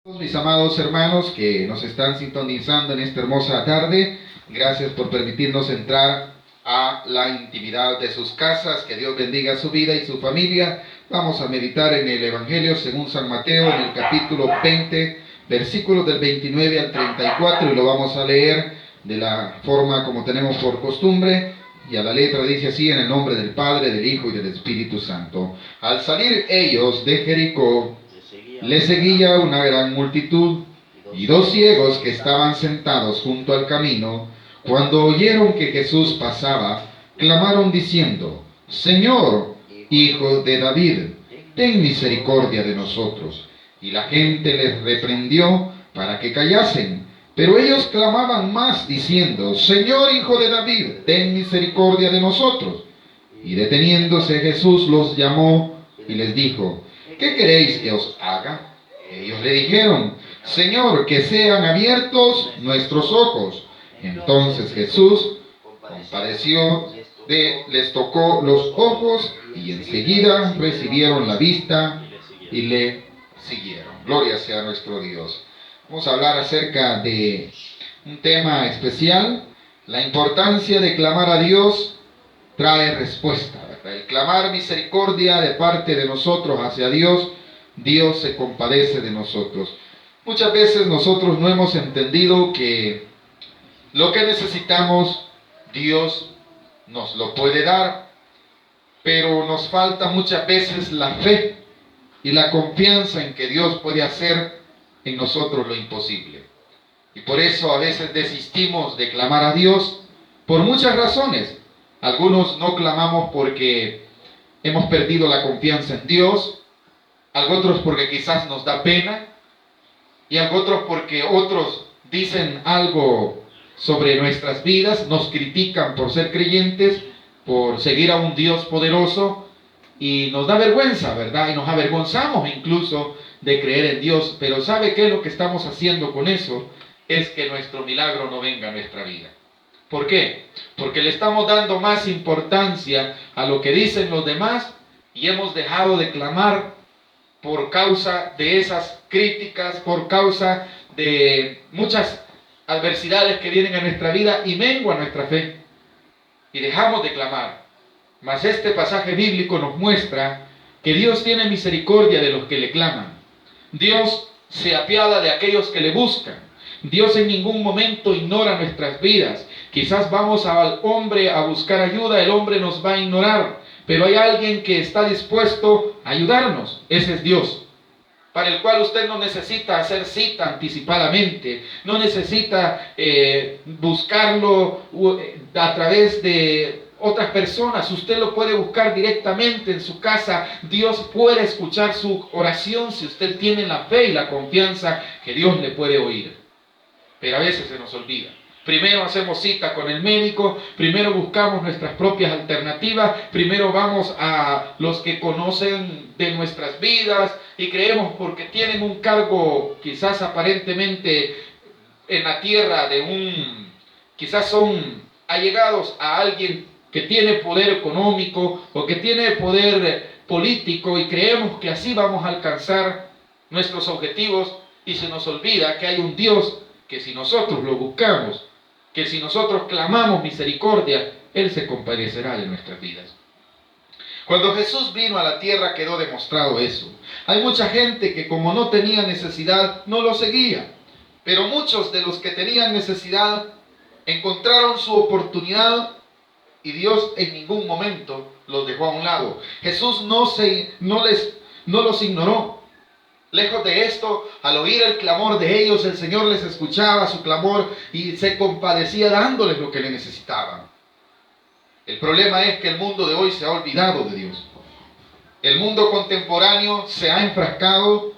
Mis amados hermanos que nos están sintonizando en esta hermosa tarde, gracias por permitirnos entrar a la intimidad de sus casas. Que Dios bendiga su vida y su familia. Vamos a meditar en el Evangelio según San Mateo, en el capítulo 20, versículos del 29 al 34, y lo vamos a leer de la forma como tenemos por costumbre. Y a la letra dice así: en el nombre del Padre, del Hijo y del Espíritu Santo. Al salir ellos de Jericó, le seguía una gran multitud, y dos ciegos que estaban sentados junto al camino, cuando oyeron que Jesús pasaba, clamaron diciendo: Señor, Hijo de David, ten misericordia de nosotros. Y la gente les reprendió para que callasen, pero ellos clamaban más diciendo: Señor, Hijo de David, ten misericordia de nosotros. Y deteniéndose Jesús los llamó y les dijo: ¿qué queréis que os haga? Ellos le dijeron: Señor, que sean abiertos nuestros ojos. Entonces Jesús compadeció les tocó los ojos, y enseguida recibieron la vista y le siguieron. Gloria sea a nuestro Dios. Vamos a hablar acerca de un tema especial: la importancia de clamar a Dios trae respuesta. El clamar misericordia de parte de nosotros hacia Dios, Dios se compadece de nosotros. Muchas veces nosotros no hemos entendido que lo que necesitamos, Dios nos lo puede dar, pero nos falta muchas veces la fe y la confianza en que Dios puede hacer en nosotros lo imposible. Y por eso a veces desistimos de clamar a Dios por muchas razones. Algunos no clamamos porque hemos perdido la confianza en Dios, otros porque quizás nos da pena, y otros porque otros dicen algo sobre nuestras vidas, nos critican por ser creyentes, por seguir a un Dios poderoso, y nos da vergüenza, ¿verdad? Y nos avergonzamos incluso de creer en Dios. Pero ¿sabe qué es lo que estamos haciendo con eso? Es que nuestro milagro no venga a nuestra vida. ¿Por qué? Porque le estamos dando más importancia a lo que dicen los demás, y hemos dejado de clamar por causa de esas críticas, por causa de muchas adversidades que vienen a nuestra vida, y mengua nuestra fe, y dejamos de clamar. Mas este pasaje bíblico nos muestra que Dios tiene misericordia de los que le claman. Dios se apiada de aquellos que le buscan. Dios en ningún momento ignora nuestras vidas. Quizás vamos al hombre a buscar ayuda, el hombre nos va a ignorar, pero hay alguien que está dispuesto a ayudarnos. Ese es Dios, para el cual usted no necesita hacer cita anticipadamente, no necesita buscarlo a través de otras personas. Usted lo puede buscar directamente en su casa. Dios puede escuchar su oración si usted tiene la fe y la confianza que Dios le puede oír. Pero a veces se nos olvida. Primero hacemos cita con el médico, primero buscamos nuestras propias alternativas, primero vamos a los que conocen de nuestras vidas, y creemos porque tienen un cargo quizás aparentemente en la tierra quizás son allegados a alguien que tiene poder económico o que tiene poder político, y creemos que así vamos a alcanzar nuestros objetivos, y se nos olvida que hay un Dios que si nosotros lo buscamos, que si nosotros clamamos misericordia, Él se compadecerá de nuestras vidas. Cuando Jesús vino a la tierra quedó demostrado eso. Hay mucha gente que, como no tenía necesidad, no lo seguía. Pero muchos de los que tenían necesidad encontraron su oportunidad, y Dios en ningún momento los dejó a un lado. Jesús no los ignoró. Lejos de esto, al oír el clamor de ellos, el Señor les escuchaba su clamor y se compadecía dándoles lo que le necesitaban. El problema es que el mundo de hoy se ha olvidado de Dios. El mundo contemporáneo se ha enfrascado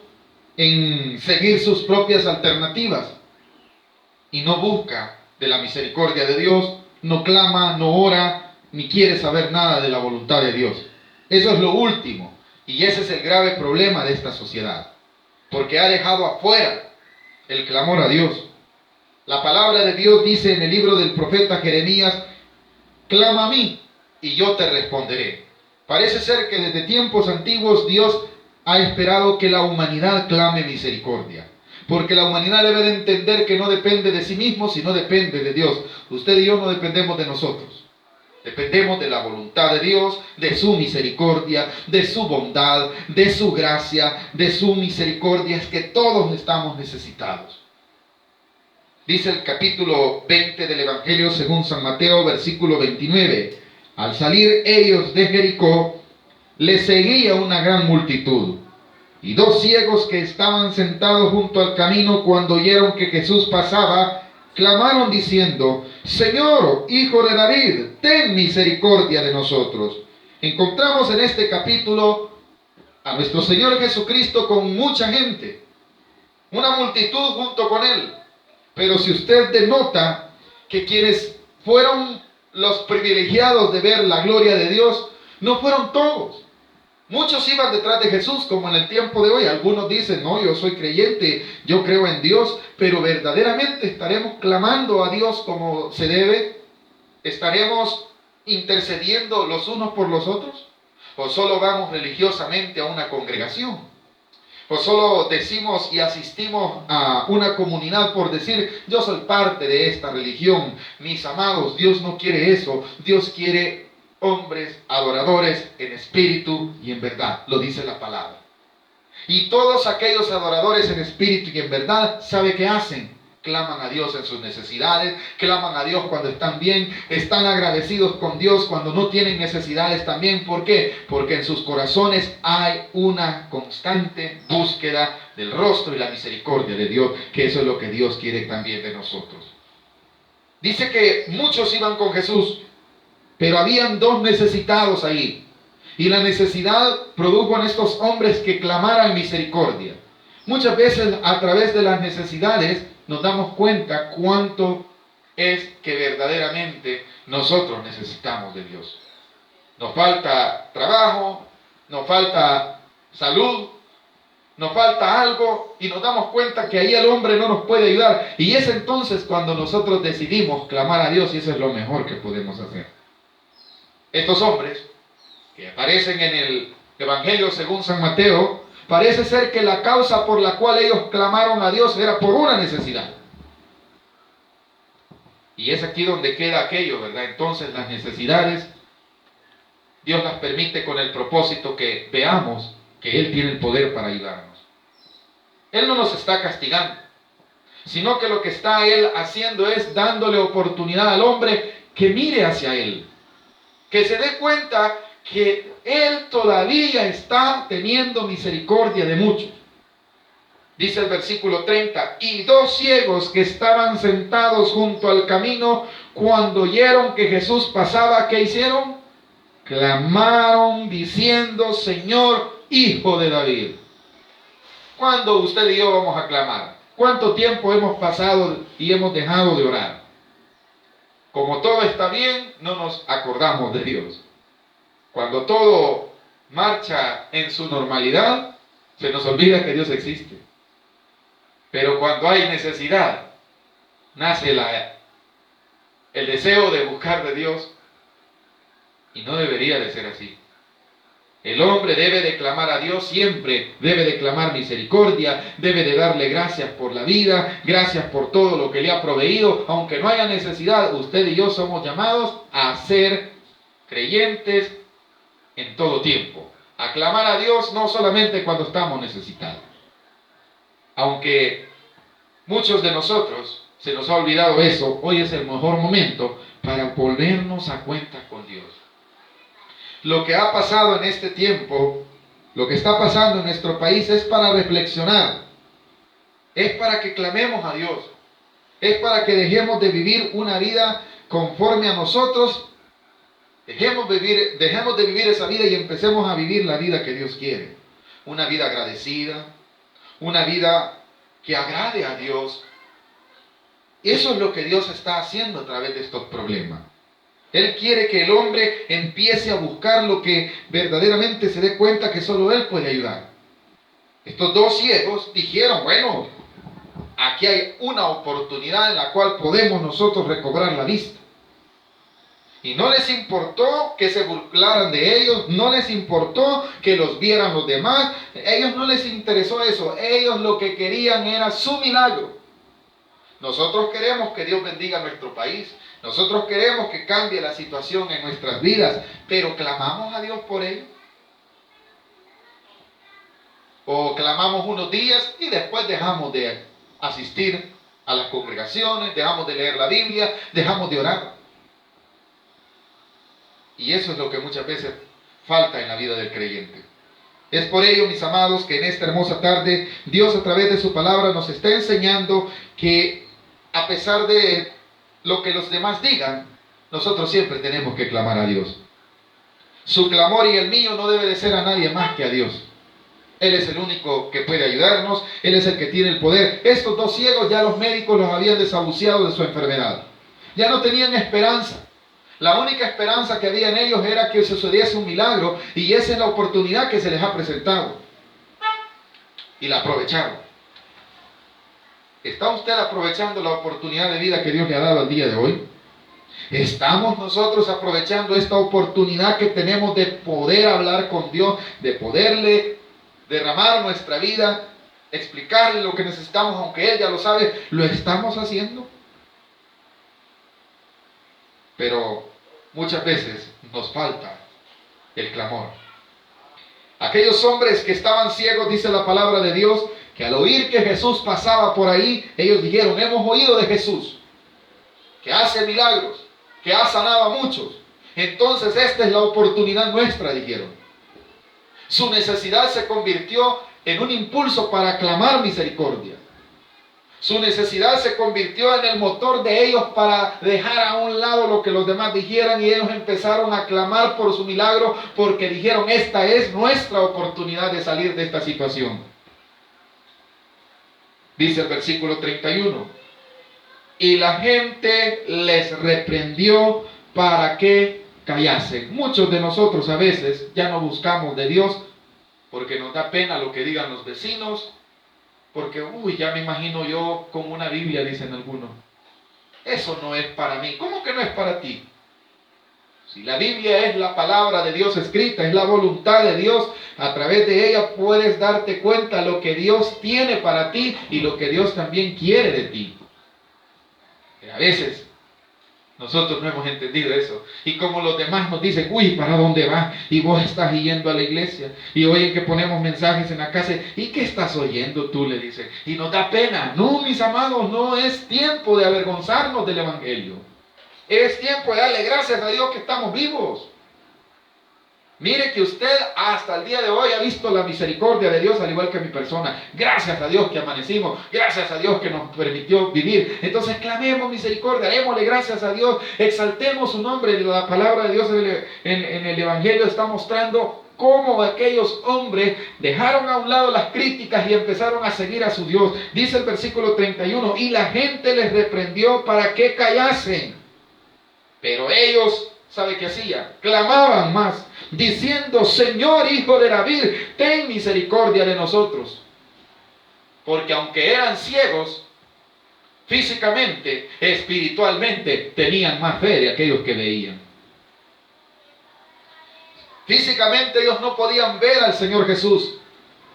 en seguir sus propias alternativas y no busca de la misericordia de Dios, no clama, no ora, ni quiere saber nada de la voluntad de Dios. Eso es lo último, y ese es el grave problema de esta sociedad, porque ha dejado afuera el clamor a Dios. La palabra de Dios dice en el libro del profeta Jeremías: clama a mí y yo te responderé. Parece ser que desde tiempos antiguos Dios ha esperado que la humanidad clame misericordia. Porque la humanidad debe de entender que no depende de sí mismo, sino depende de Dios. Usted y yo no dependemos de nosotros. Dependemos de la voluntad de Dios, de su misericordia, de su bondad, de su gracia, de su misericordia. Es que todos estamos necesitados. Dice el capítulo 20 del Evangelio según San Mateo, versículo 29. Al salir ellos de Jericó, les seguía una gran multitud. Y dos ciegos que estaban sentados junto al camino, cuando oyeron que Jesús pasaba, clamaron diciendo: Señor, Hijo de David, ten misericordia de nosotros. Encontramos en este capítulo a nuestro Señor Jesucristo con mucha gente, una multitud junto con Él. Pero si usted denota que quienes fueron los privilegiados de ver la gloria de Dios, no fueron todos. Muchos iban detrás de Jesús, como en el tiempo de hoy. Algunos dicen: no, yo soy creyente, yo creo en Dios, pero verdaderamente estaremos clamando a Dios como se debe. ¿Estaremos intercediendo los unos por los otros? ¿O solo vamos religiosamente a una congregación? ¿O solo decimos y asistimos a una comunidad por decir: yo soy parte de esta religión? Mis amados, Dios no quiere eso. Dios quiere hombres adoradores en espíritu y en verdad, lo dice la palabra. Y todos aquellos adoradores en espíritu y en verdad, ¿sabe qué hacen? Claman a Dios en sus necesidades, claman a Dios cuando están bien, están agradecidos con Dios cuando no tienen necesidades también. ¿Por qué? Porque en sus corazones hay una constante búsqueda del rostro y la misericordia de Dios, que eso es lo que Dios quiere también de nosotros. Dice que muchos iban con Jesús, pero habían dos necesitados ahí. Y la necesidad produjo en estos hombres que clamaran misericordia. Muchas veces a través de las necesidades nos damos cuenta cuánto es que verdaderamente nosotros necesitamos de Dios. Nos falta trabajo, nos falta salud, nos falta algo y nos damos cuenta que ahí el hombre no nos puede ayudar. Y es entonces cuando nosotros decidimos clamar a Dios, y eso es lo mejor que podemos hacer. Estos hombres que aparecen en el Evangelio según San Mateo, parece ser que la causa por la cual ellos clamaron a Dios era por una necesidad. Y es aquí donde queda aquello, ¿verdad? Entonces las necesidades, Dios las permite con el propósito que veamos que Él tiene el poder para ayudarnos. Él no nos está castigando, sino que lo que está Él haciendo es dándole oportunidad al hombre que mire hacia Él, que se dé cuenta que Él todavía está teniendo misericordia de muchos. Dice el versículo 30, y dos ciegos que estaban sentados junto al camino, cuando oyeron que Jesús pasaba, ¿qué hicieron? Clamaron diciendo: Señor, Hijo de David. ¿Cuándo usted y yo vamos a clamar? ¿Cuánto tiempo hemos pasado y hemos dejado de orar? Como todo está bien, no nos acordamos de Dios. Cuando todo marcha en su normalidad, se nos olvida que Dios existe. Pero cuando hay necesidad, nace el deseo de buscar de Dios, y no debería de ser así. El hombre debe de clamar a Dios siempre, debe de clamar misericordia, debe de darle gracias por la vida, gracias por todo lo que le ha proveído. Aunque no haya necesidad, usted y yo somos llamados a ser creyentes en todo tiempo. A clamar a Dios no solamente cuando estamos necesitados. Aunque muchos de nosotros se nos ha olvidado eso, hoy es el mejor momento para volvernos a cuenta con Dios. Lo que ha pasado en este tiempo, lo que está pasando en nuestro país es para reflexionar, es para que clamemos a Dios, es para que dejemos de vivir una vida conforme a nosotros, dejemos de vivir esa vida y empecemos a vivir la vida que Dios quiere, una vida agradecida, una vida que agrade a Dios. Eso es lo que Dios está haciendo a través de estos problemas. Él quiere que el hombre empiece a buscar lo que verdaderamente se dé cuenta que solo Él puede ayudar. Estos dos ciegos dijeron: bueno, aquí hay una oportunidad en la cual podemos nosotros recobrar la vista. Y no les importó que se burlaran de ellos, no les importó que los vieran los demás, ellos no les interesó eso, ellos lo que querían era su milagro. Nosotros queremos que Dios bendiga nuestro país, nosotros queremos que cambie la situación en nuestras vidas, pero ¿clamamos a Dios por ello? ¿O clamamos unos días y después dejamos de asistir a las congregaciones, dejamos de leer la Biblia, dejamos de orar? Y eso es lo que muchas veces falta en la vida del creyente. Es por ello, mis amados, que en esta hermosa tarde Dios a través de su palabra nos está enseñando que a pesar de lo que los demás digan, nosotros siempre tenemos que clamar a Dios. Su clamor y el mío no debe de ser a nadie más que a Dios. Él es el único que puede ayudarnos, Él es el que tiene el poder. Estos dos ciegos ya los médicos los habían desahuciado de su enfermedad. Ya no tenían esperanza. La única esperanza que había en ellos era que sucediese un milagro, y esa es la oportunidad que se les ha presentado. Y la aprovecharon. ¿Está usted aprovechando la oportunidad de vida que Dios le ha dado al día de hoy? ¿Estamos nosotros aprovechando esta oportunidad que tenemos de poder hablar con Dios, de poderle derramar nuestra vida, explicarle lo que necesitamos, aunque Él ya lo sabe? ¿Lo estamos haciendo? Pero muchas veces nos falta el clamor. Aquellos hombres que estaban ciegos, dice la palabra de Dios, que al oír que Jesús pasaba por ahí, ellos dijeron: hemos oído de Jesús, que hace milagros, que ha sanado a muchos. Entonces esta es la oportunidad nuestra, dijeron. Su necesidad se convirtió en un impulso para clamar misericordia. Su necesidad se convirtió en el motor de ellos para dejar a un lado lo que los demás dijeran, y ellos empezaron a clamar por su milagro, porque dijeron: esta es nuestra oportunidad de salir de esta situación. Dice el versículo 31: y la gente les reprendió para que callasen. Muchos de nosotros a veces ya no buscamos de Dios porque nos da pena lo que digan los vecinos, porque, ya me imagino yo con una Biblia, dicen algunos. Eso no es para mí. ¿Cómo que no es para ti? Si la Biblia es la palabra de Dios escrita, es la voluntad de Dios, a través de ella puedes darte cuenta lo que Dios tiene para ti y lo que Dios también quiere de ti. Pero a veces nosotros no hemos entendido eso. Y como los demás nos dicen: ¿para dónde vas? Y vos estás yendo a la iglesia. Y oyen que ponemos mensajes en la casa. ¿Y qué estás oyendo tú?, le dicen. Y nos da pena. No, mis amados, no es tiempo de avergonzarnos del Evangelio. Es tiempo de darle gracias a Dios que estamos vivos. Mire que usted hasta el día de hoy ha visto la misericordia de Dios, al igual que mi persona. Gracias a Dios que amanecimos, gracias a Dios que nos permitió vivir. Entonces clamemos misericordia, démosle gracias a Dios, exaltemos su nombre. La palabra de Dios en el Evangelio está mostrando cómo aquellos hombres dejaron a un lado las críticas y empezaron a seguir a su Dios. Dice el versículo 31: y la gente les reprendió para que callasen. Pero ellos, ¿sabe qué hacían? Clamaban más, diciendo: Señor, Hijo de David, ten misericordia de nosotros. Porque aunque eran ciegos físicamente, espiritualmente tenían más fe de aquellos que veían. Físicamente ellos no podían ver al Señor Jesús,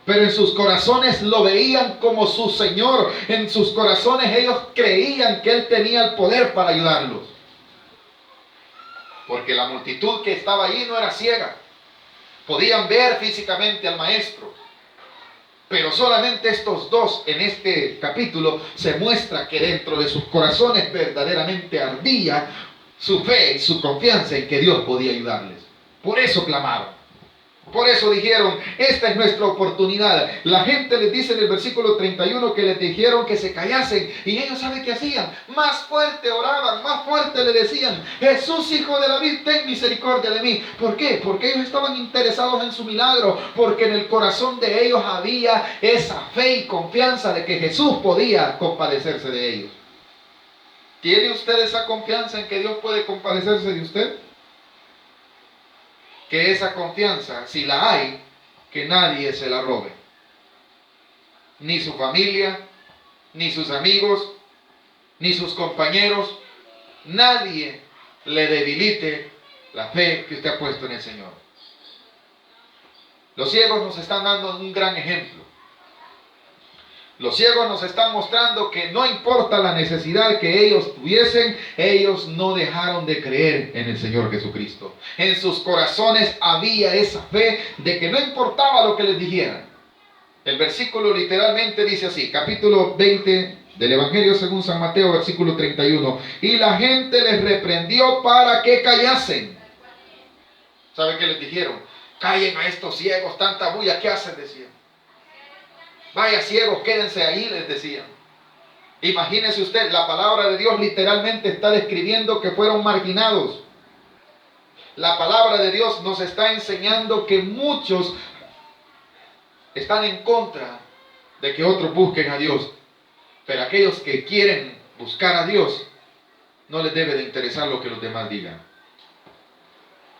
pero en sus corazones lo veían como su Señor. En sus corazones ellos creían que Él tenía el poder para ayudarlos. Porque la multitud que estaba allí no era ciega. Podían ver físicamente al Maestro. Pero solamente estos dos, en este capítulo, se muestra que dentro de sus corazones verdaderamente ardía su fe y su confianza en que Dios podía ayudarles. Por eso clamaron. Por eso dijeron: esta es nuestra oportunidad. La gente les dice en el versículo 31 que les dijeron que se callasen. Y ellos, ¿saben qué hacían? Más fuerte oraban, más fuerte le decían: Jesús, Hijo de David, ten misericordia de mí. ¿Por qué? Porque ellos estaban interesados en su milagro. Porque en el corazón de ellos había esa fe y confianza de que Jesús podía compadecerse de ellos. ¿Tiene usted esa confianza en que Dios puede compadecerse de usted? Que esa confianza, si la hay, que nadie se la robe. Ni su familia, ni sus amigos, ni sus compañeros. Nadie le debilite la fe que usted ha puesto en el Señor. Los ciegos nos están dando un gran ejemplo. Los ciegos nos están mostrando que no importa la necesidad que ellos tuviesen, ellos no dejaron de creer en el Señor Jesucristo. En sus corazones había esa fe de que no importaba lo que les dijeran. El versículo literalmente dice así, capítulo 20 del Evangelio según San Mateo, versículo 31. Y la gente les reprendió para que callasen. ¿Sabe qué les dijeron? Callen a estos ciegos, tanta bulla, ¿qué hacen? Decían. Vaya ciegos, quédense ahí, les decían. Imagínese usted, la palabra de Dios literalmente está describiendo que fueron marginados. La palabra de Dios nos está enseñando que muchos están en contra de que otros busquen a Dios. Pero aquellos que quieren buscar a Dios, no les debe de interesar lo que los demás digan.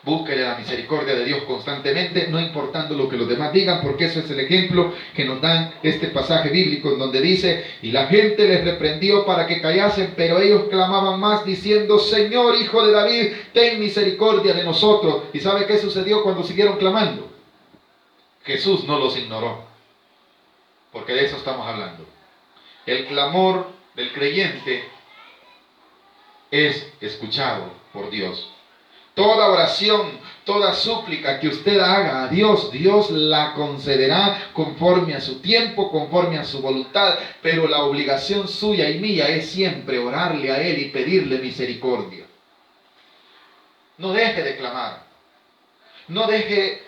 Búsquele la misericordia de Dios constantemente, no importando lo que los demás digan, porque eso es el ejemplo que nos dan este pasaje bíblico en donde dice, y la gente les reprendió para que callasen, pero ellos clamaban más diciendo, Señor, Hijo de David, ten misericordia de nosotros. ¿Y sabe qué sucedió cuando siguieron clamando? Jesús no los ignoró, porque de eso estamos hablando. El clamor del creyente es escuchado por Dios. Toda oración, toda súplica que usted haga a Dios, Dios la concederá conforme a su tiempo, conforme a su voluntad. Pero la obligación suya y mía es siempre orarle a Él y pedirle misericordia. No deje de clamar. No deje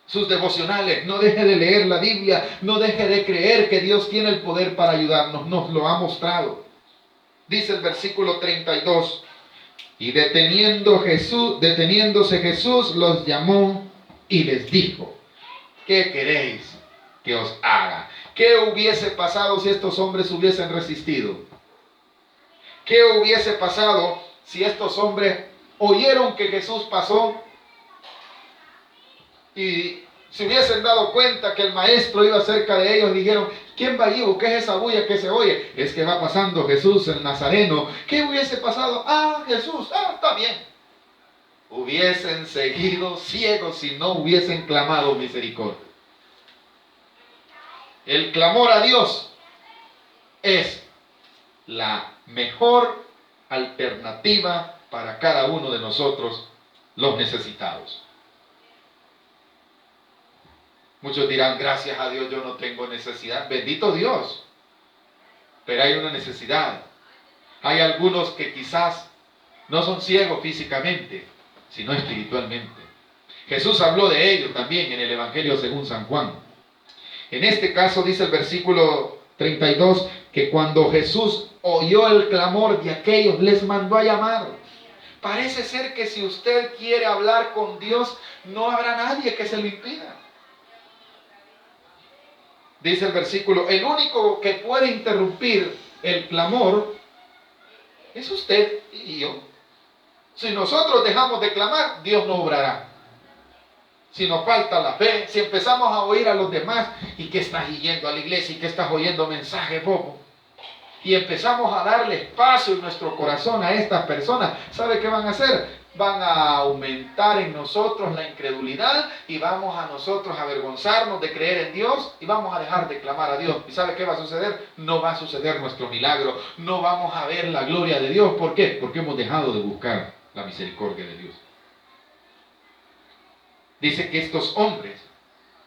sus devocionales, no deje de leer la Biblia, no deje de creer que Dios tiene el poder para ayudarnos. Nos lo ha mostrado. Dice el versículo 32. Y deteniéndose Jesús, los llamó y les dijo, ¿qué queréis que os haga? ¿Qué hubiese pasado si estos hombres hubiesen resistido? ¿Qué hubiese pasado si estos hombres oyeron que Jesús pasó y se hubiesen dado cuenta que el maestro iba cerca de ellos? Dijeron, ¿quién va allí? ¿Qué es esa bulla que se oye? Es que va pasando Jesús el Nazareno. ¿Qué hubiese pasado? Jesús, está bien. Hubiesen seguido ciegos si no hubiesen clamado misericordia. El clamor a Dios es la mejor alternativa para cada uno de nosotros, los necesitados. Muchos dirán, gracias a Dios yo no tengo necesidad. Bendito Dios. Pero hay una necesidad. Hay algunos que quizás no son ciegos físicamente, sino espiritualmente. Jesús habló de ello también en el Evangelio según San Juan. En este caso dice el versículo 32, que cuando Jesús oyó el clamor de aquellos, les mandó a llamar. Parece ser que si usted quiere hablar con Dios, no habrá nadie que se lo impida. Dice el versículo, el único que puede interrumpir el clamor es usted y yo. Si nosotros dejamos de clamar, Dios no obrará. Si nos falta la fe, si empezamos a oír a los demás, ¿y qué estás yendo a la iglesia? ¿Y qué estás oyendo mensajes bobo? Y empezamos a darle espacio en nuestro corazón a estas personas, ¿sabe qué van a hacer? Van a aumentar en nosotros la incredulidad y vamos a nosotros a avergonzarnos de creer en Dios y vamos a dejar de clamar a Dios. ¿Y sabe qué va a suceder? No va a suceder nuestro milagro, no vamos a ver la gloria de Dios. ¿Por qué? Porque hemos dejado de buscar la misericordia de Dios. Dice que estos hombres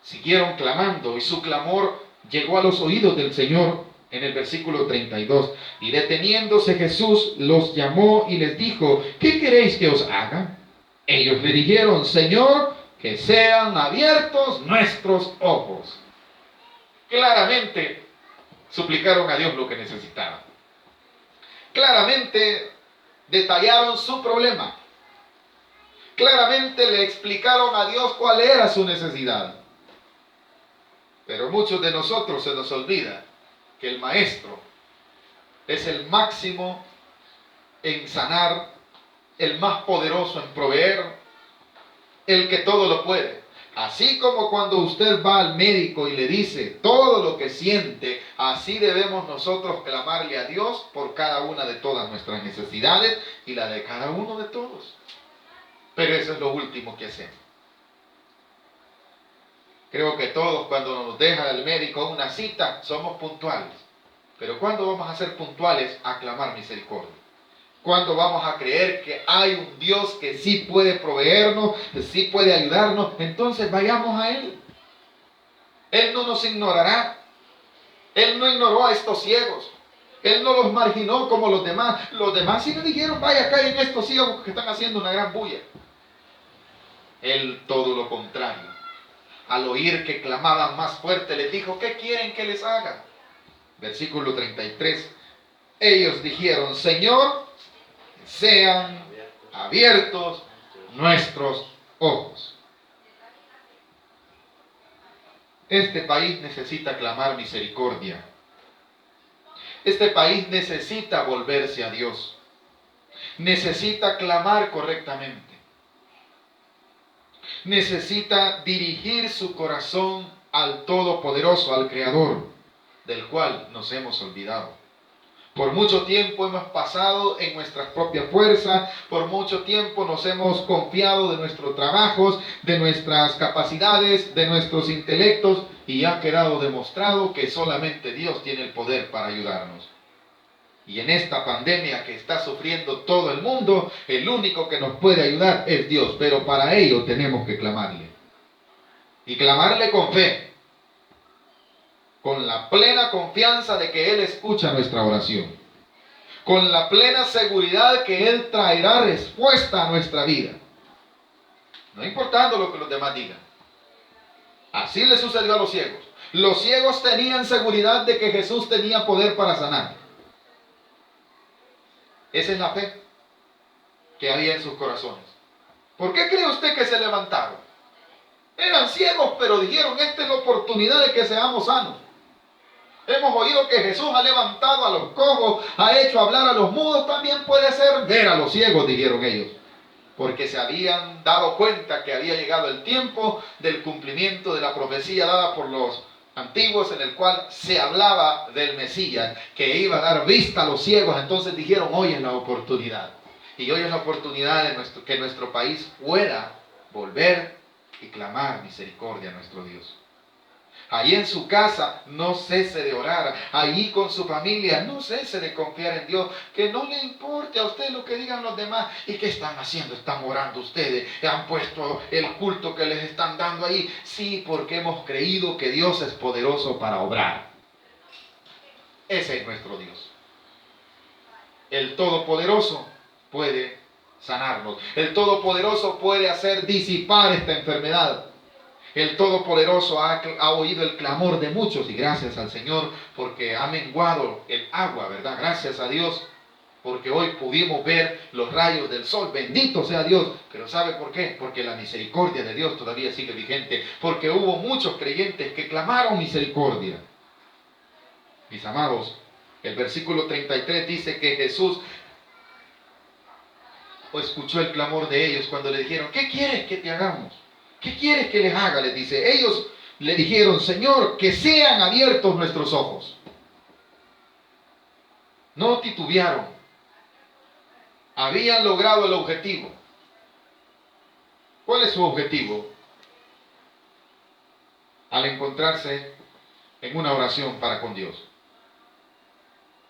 siguieron clamando y su clamor llegó a los oídos del Señor. En el versículo 32, y deteniéndose Jesús los llamó y les dijo, ¿qué queréis que os haga? Ellos le dijeron, Señor, que sean abiertos nuestros ojos. Claramente suplicaron a Dios lo que necesitaban. Claramente detallaron su problema. Claramente le explicaron a Dios cuál era su necesidad. Pero muchos de nosotros se nos olvida que el Maestro es el máximo en sanar, el más poderoso en proveer, el que todo lo puede. Así como cuando usted va al médico y le dice todo lo que siente, así debemos nosotros clamarle a Dios por cada una de todas nuestras necesidades y la de cada uno de todos. Pero eso es lo último que hacemos. Creo que todos, cuando nos deja el médico una cita, somos puntuales. Pero ¿cuándo vamos a ser puntuales a clamar misericordia? ¿Cuándo vamos a creer que hay un Dios que sí puede proveernos, que sí puede ayudarnos? Entonces vayamos a Él. Él no nos ignorará. Él no ignoró a estos ciegos. Él no los marginó como los demás. Los demás sí le dijeron, vaya acá en estos ciegos que están haciendo una gran bulla. Él todo lo contrario. Al oír que clamaban más fuerte, les dijo, ¿qué quieren que les haga? Versículo 33. Ellos dijeron, Señor, sean abiertos nuestros ojos. Este país necesita clamar misericordia. Este país necesita volverse a Dios. Necesita clamar correctamente. Necesita dirigir su corazón al Todopoderoso, al Creador, del cual nos hemos olvidado. Por mucho tiempo hemos pasado en nuestras propias fuerzas, por mucho tiempo nos hemos confiado de nuestros trabajos, de nuestras capacidades, de nuestros intelectos, y ha quedado demostrado que solamente Dios tiene el poder para ayudarnos. Y en esta pandemia que está sufriendo todo el mundo, el único que nos puede ayudar es Dios, pero para ello tenemos que clamarle. Y clamarle con fe, con la plena confianza de que Él escucha nuestra oración, con la plena seguridad que Él traerá respuesta a nuestra vida, no importando lo que los demás digan. Así le sucedió a los ciegos. Los ciegos tenían seguridad de que Jesús tenía poder para sanar. Esa es la fe que había en sus corazones. ¿Por qué cree usted que se levantaron? Eran ciegos, pero dijeron, esta es la oportunidad de que seamos sanos. Hemos oído que Jesús ha levantado a los cojos, ha hecho hablar a los mudos, también puede ser ver a los ciegos, dijeron ellos. Porque se habían dado cuenta que había llegado el tiempo del cumplimiento de la profecía dada por los antiguos, en el cual se hablaba del Mesías, que iba a dar vista a los ciegos. Entonces dijeron, hoy es la oportunidad. Y hoy es la oportunidad de que nuestro país pueda volver y clamar misericordia a nuestro Dios. Allí en su casa no cese de orar. Allí con su familia no cese de confiar en Dios. Que no le importe a usted lo que digan los demás. ¿Y qué están haciendo? ¿Están orando ustedes? ¿Han puesto el culto que les están dando ahí? Sí, porque hemos creído que Dios es poderoso para obrar. Ese es nuestro Dios. El Todopoderoso puede sanarnos. El Todopoderoso puede hacer disipar esta enfermedad. El Todopoderoso ha oído el clamor de muchos y gracias al Señor porque ha menguado el agua, ¿verdad? Gracias a Dios porque hoy pudimos ver los rayos del sol. Bendito sea Dios. Pero ¿sabe por qué? Porque la misericordia de Dios todavía sigue vigente. Porque hubo muchos creyentes que clamaron misericordia. Mis amados, el versículo 33 dice que Jesús escuchó el clamor de ellos cuando le dijeron, ¿qué quieres que te hagamos? ¿Qué quieres que les haga? Les dice. Ellos le dijeron, Señor, que sean abiertos nuestros ojos. No titubearon. Habían logrado el objetivo. ¿Cuál es su objetivo? Al encontrarse en una oración para con Dios.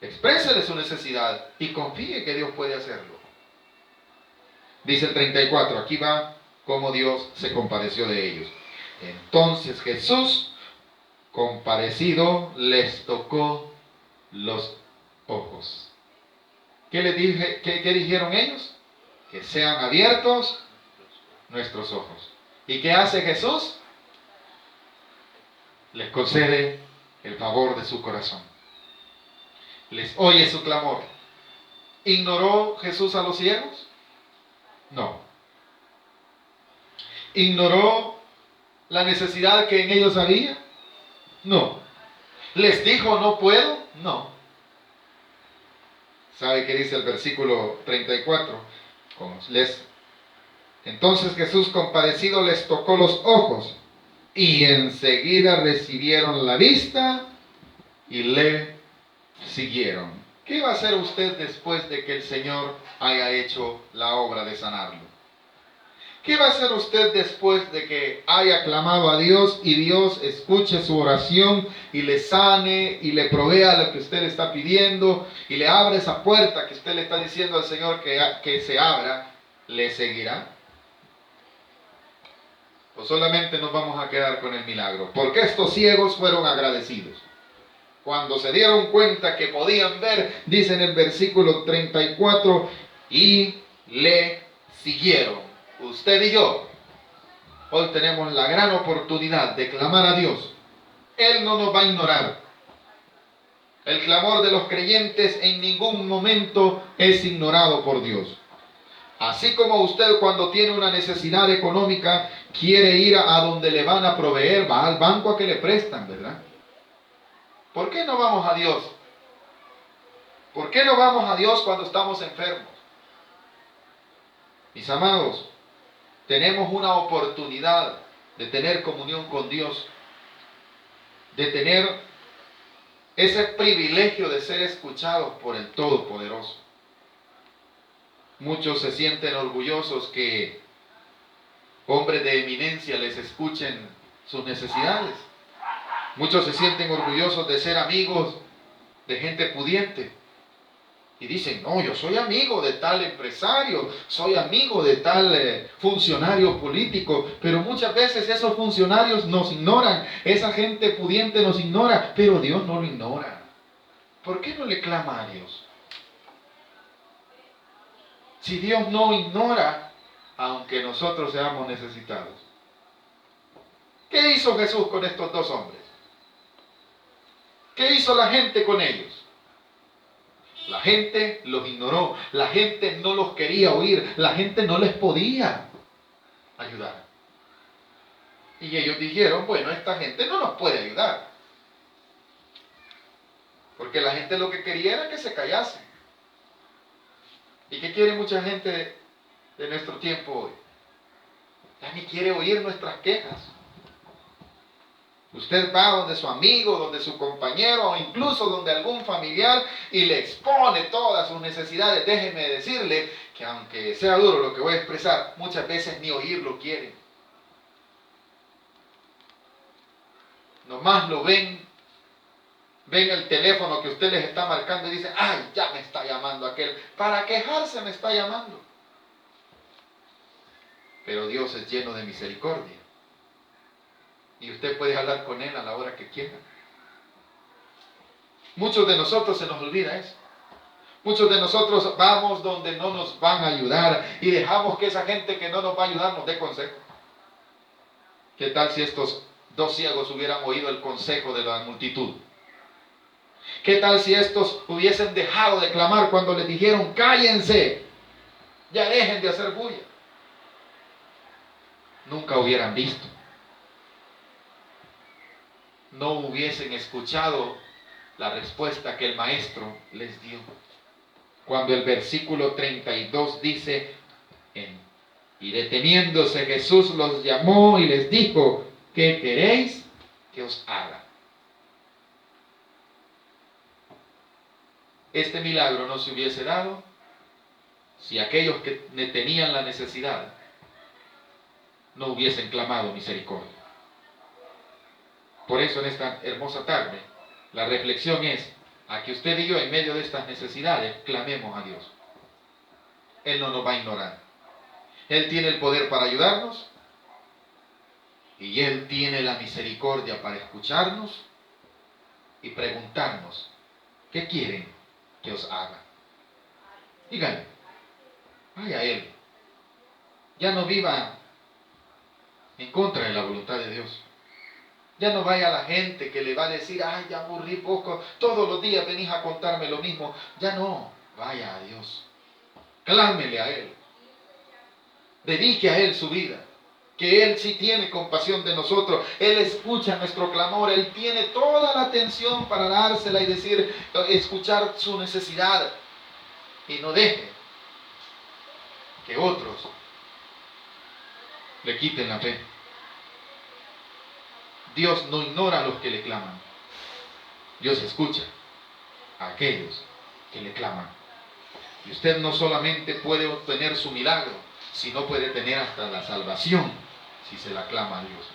Exprésele su necesidad y confíe que Dios puede hacerlo. Dice el 34, aquí va cómo Dios se compadeció de ellos. Entonces Jesús, compadecido, les tocó los ojos. ¿Qué dijeron ellos? Que sean abiertos nuestros ojos. ¿Y qué hace Jesús? Les concede el favor de su corazón. Les oye su clamor. ¿Ignoró Jesús a los ciegos? No. ¿Ignoró la necesidad que en ellos había? No. ¿Les dijo no puedo? No. ¿Sabe qué dice el versículo 34? Les Entonces Jesús, compadecido, les tocó los ojos y enseguida recibieron la vista y le siguieron. ¿Qué va a hacer usted después de que el Señor haya hecho la obra de sanarlo? ¿Qué va a hacer usted después de que haya clamado a Dios y Dios escuche su oración y le sane y le provea lo que usted le está pidiendo y le abra esa puerta que usted le está diciendo al Señor que se abra? ¿Le seguirá? ¿O solamente nos vamos a quedar con el milagro? Porque estos ciegos fueron agradecidos. Cuando se dieron cuenta que podían ver, dice en el versículo 34, y le siguieron. Usted y yo, hoy tenemos la gran oportunidad de clamar a Dios. Él no nos va a ignorar. El clamor de los creyentes en ningún momento es ignorado por Dios. Así como usted cuando tiene una necesidad económica quiere ir a donde le van a proveer, va al banco a que le prestan, ¿verdad? ¿Por qué no vamos a Dios? ¿Por qué no vamos a Dios cuando estamos enfermos? Mis amados, tenemos una oportunidad de tener comunión con Dios, de tener ese privilegio de ser escuchados por el Todopoderoso. Muchos se sienten orgullosos que hombres de eminencia les escuchen sus necesidades. Muchos se sienten orgullosos de ser amigos de gente pudiente. Y dicen, no, yo soy amigo de tal empresario, soy amigo de tal funcionario político, pero muchas veces esos funcionarios nos ignoran, esa gente pudiente nos ignora, pero Dios no lo ignora. ¿Por qué no le clama a Dios? Si Dios no ignora, aunque nosotros seamos necesitados. ¿Qué hizo Jesús con estos dos hombres? ¿Qué hizo la gente con ellos? La gente los ignoró, la gente no los quería oír, la gente no les podía ayudar. Y ellos dijeron, bueno, esta gente no nos puede ayudar. Porque la gente lo que quería era que se callasen. ¿Y qué quiere mucha gente de nuestro tiempo hoy? Ya ni quiere oír nuestras quejas. Usted va donde su amigo, donde su compañero o incluso donde algún familiar y le expone todas sus necesidades. Déjeme decirle que aunque sea duro lo que voy a expresar, muchas veces ni oírlo quieren. Nomás lo ven el teléfono que usted les está marcando y dicen, ay, ya me está llamando aquel. Para quejarse me está llamando. Pero Dios es lleno de misericordia. Y usted puede hablar con Él a la hora que quiera. Muchos de nosotros se nos olvida eso. Muchos de nosotros vamos donde no nos van a ayudar y dejamos que esa gente que no nos va a ayudar nos dé consejo. ¿Qué tal si estos dos ciegos hubieran oído el consejo de la multitud? ¿Qué tal si estos hubiesen dejado de clamar cuando les dijeron, cállense, ya dejen de hacer bulla? Nunca hubieran visto. No hubiesen escuchado la respuesta que el maestro les dio. Cuando el versículo 32 dice, y deteniéndose Jesús los llamó y les dijo, ¿qué queréis que os haga? Este milagro no se hubiese dado si aquellos que tenían la necesidad no hubiesen clamado misericordia. Por eso en esta hermosa tarde, la reflexión es a que usted y yo en medio de estas necesidades clamemos a Dios. Él no nos va a ignorar. Él tiene el poder para ayudarnos y Él tiene la misericordia para escucharnos y preguntarnos, ¿qué quieren que os haga? Díganle, vaya a Él. Ya no viva en contra de la voluntad de Dios. Ya no vaya a la gente que le va a decir, ay, ya aburrí poco, todos los días venís a contarme lo mismo. Ya no, vaya a Dios. Clámele a Él. Dedique a Él su vida. Que Él sí tiene compasión de nosotros. Él escucha nuestro clamor. Él tiene toda la atención para dársela y decir, escuchar su necesidad. Y no deje que otros le quiten la fe. Dios no ignora a los que le claman. Dios escucha a aquellos que le claman. Y usted no solamente puede obtener su milagro, sino puede tener hasta la salvación si se la clama a Dios.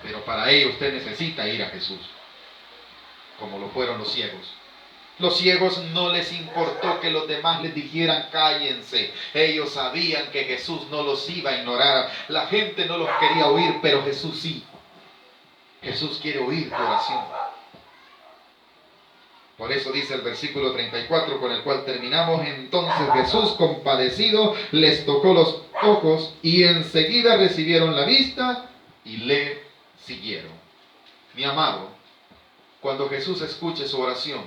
Pero para ello usted necesita ir a Jesús, como lo fueron los ciegos. Los ciegos no les importó que los demás les dijeran cállense. Ellos sabían que Jesús no los iba a ignorar. La gente no los quería oír, pero Jesús sí. Jesús quiere oír tu oración. Por eso dice el versículo 34 con el cual terminamos: entonces Jesús, compadecido, les tocó los ojos y enseguida recibieron la vista y le siguieron. Mi amado, cuando Jesús escuche su oración,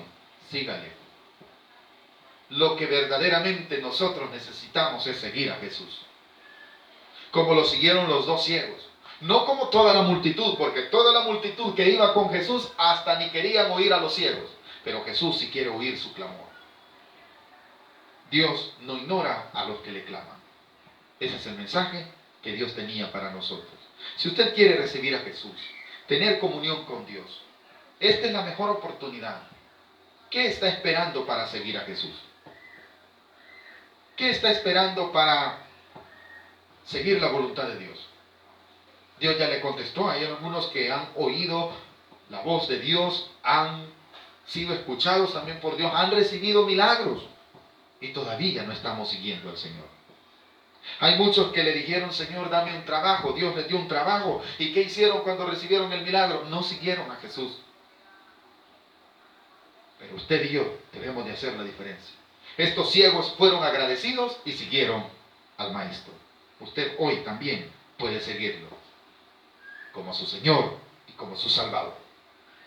sígale. Lo que verdaderamente nosotros necesitamos es seguir a Jesús, como lo siguieron los dos ciegos. No como toda la multitud, porque toda la multitud que iba con Jesús hasta ni querían oír a los ciegos. Pero Jesús sí quiere oír su clamor. Dios no ignora a los que le claman. Ese es el mensaje que Dios tenía para nosotros. Si usted quiere recibir a Jesús, tener comunión con Dios, esta es la mejor oportunidad. ¿Qué está esperando para seguir a Jesús? ¿Qué está esperando para seguir la voluntad de Dios? Dios ya le contestó. Hay algunos que han oído la voz de Dios, han sido escuchados también por Dios, han recibido milagros y todavía no estamos siguiendo al Señor. Hay muchos que le dijeron: Señor, dame un trabajo. Dios les dio un trabajo. ¿Y qué hicieron cuando recibieron el milagro? No siguieron a Jesús. Pero usted y yo debemos de hacer la diferencia. Estos ciegos fueron agradecidos y siguieron al Maestro. Usted hoy también puede seguirlo como su Señor y como su Salvador.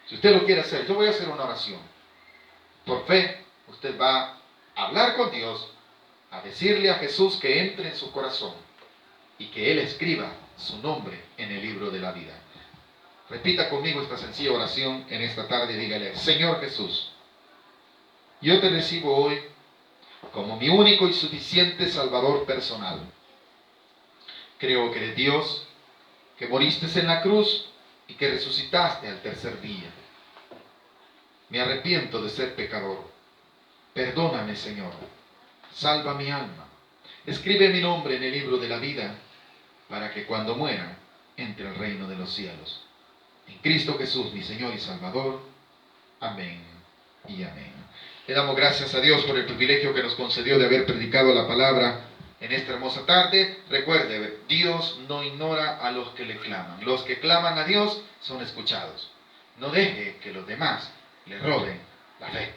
Si usted lo quiere hacer, yo voy a hacer una oración. Por fe, usted va a hablar con Dios, a decirle a Jesús que entre en su corazón y que Él escriba su nombre en el libro de la vida. Repita conmigo esta sencilla oración en esta tarde y dígale: Señor Jesús, yo te recibo hoy como mi único y suficiente Salvador personal. Creo que eres Dios, que moriste en la cruz y que resucitaste al tercer día. Me arrepiento de ser pecador. Perdóname, Señor. Salva mi alma. Escribe mi nombre en el libro de la vida, para que cuando muera, entre al reino de los cielos. En Cristo Jesús, mi Señor y Salvador. Amén y amén. Le damos gracias a Dios por el privilegio que nos concedió de haber predicado la palabra en esta hermosa tarde. Recuerde, Dios no ignora a los que le claman. Los que claman a Dios son escuchados. No deje que los demás le roben la fe.